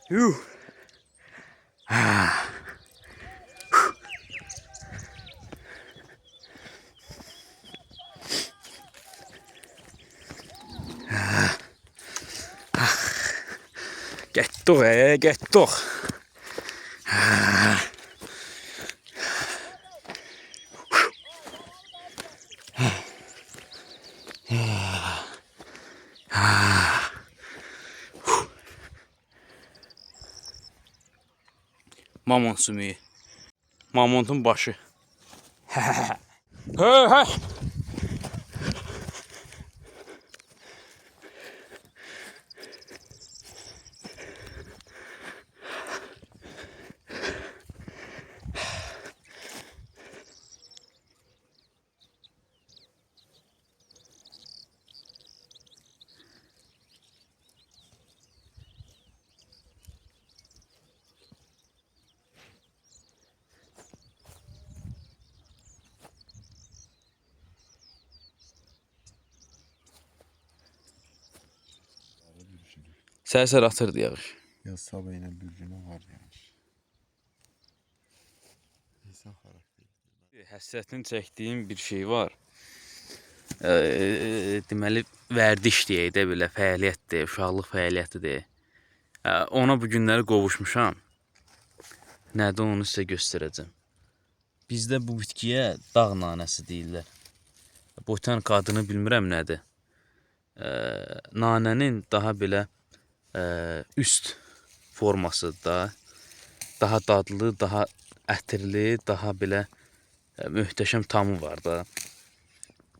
Yuh. Ha. Getdik, getdik. Ha. Mamont sümüyü. Mamontun başı. Hə. Sərsər atırdı yağış. Ya sabah yine bürcüne var yağış. İnsan karakteri. Həsrətini çəkdiyim bir şey var. Deməli, vərdiş deyək də belə, fəaliyyətdir, uşaqlıq fəaliyyətidir. Ona bu günləri qovuşmuşam. Nədir onu sizə göstərəcəm. Bizdə bu bitkiyə dağ nanəsi deyirlər. Botanika adını bilmirəm nədir. Nanənin daha belə üst forması da daha dadlı, daha ətirli, daha belə möhtəşəm tamı var da.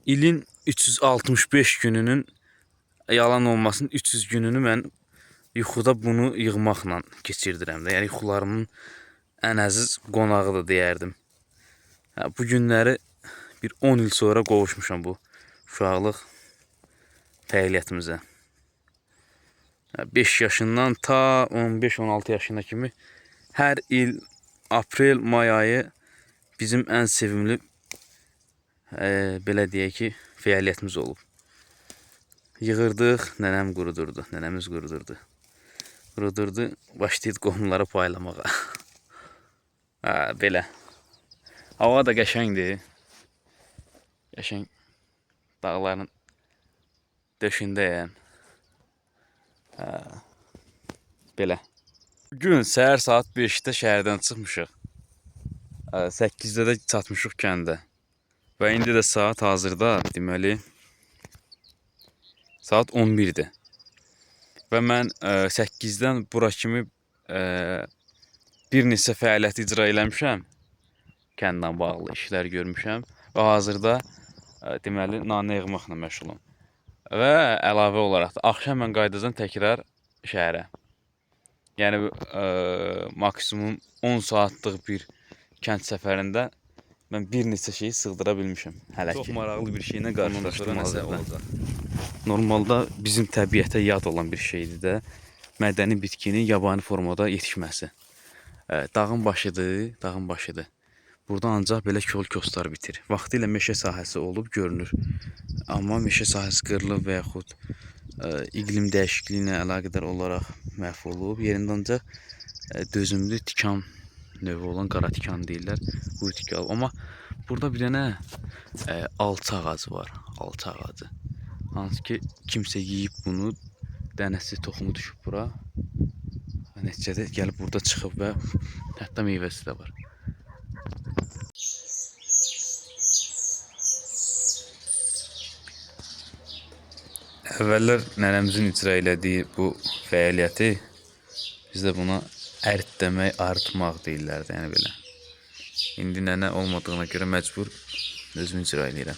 İlin 365 gününün, yalan olmasın, 300 gününü mən yuxuda bunu yığmaqla keçirdirəm də. Yəni yuxularımın ən əziz qonağıdır deyərdim. Bu günləri bir 10 il sonra qovuşmuşam bu uşaqlıq fəaliyyətimizə. 5 yaşından ta 15-16 yaşına kimi hər il aprel, may ayı bizim ən sevimli belə deyək ki, fəaliyyətimiz olub. Yığırdıq, nənəm qurudurdu, nənəmiz qurudurdu. Qurudurdu, başlayıb qohumları paylamağa. Belə. Hava da qəşəngdir. Qəşəng dağların döşündəyəm. Belə. Bugün səhər saat 5-də şəhərdən çıxmışıq. 8-də də çatmışıq kəndə. Və indi də saat hazırda deməli saat 11-dir. Və mən 8-dən bura kimi bir neçə fəaliyyət icra eləmişəm. Kəndlə bağlı işlər görmüşəm. Və hazırda deməli nanə yığmaqla məşğulum. Və əlavə olaraq da axşam mən qayıdacam təkrar şəhərə. Yəni maksimum 10 saatlıq bir kənd səfərində mən bir neçə şeyi sığdıra bilmişəm hələ ki. Çox maraqlı bir şeylə qarşılaşdım hazırda. Normalda bizim təbiətə yad olan bir şeydir də mədəni bitkinin yabani formada yetişməsi. Dağın başıdır, dağın başıdır. Burada ancaq belə kol-koslar bitir. Vaxtilə meşə sahəsi olub görünür. Amma meşə sahəsi qırılıb və yaxud iqlim dəyişikliyi ilə əlaqədar olaraq məhv olub. Yerində ancaq dözümlü tikan növü olan qara tikan deyirlər. Bu bitki alıb. Amma burada bir dənə alça ağacı var. Alça ağacı. Hansı ki kimsə yeyib bunu, dənəsi, toxumu düşüb bura. Nəticədə gəlib burada çıxıb və hətta meyvəsi də var. Əvvəllər nənəmizin icra elədiyi bu fəaliyyəti bizdə buna əritmək, arıtmaq deyirlərdi, yəni belə. İndi nənə olmadığına görə məcbur özüm icra edirəm.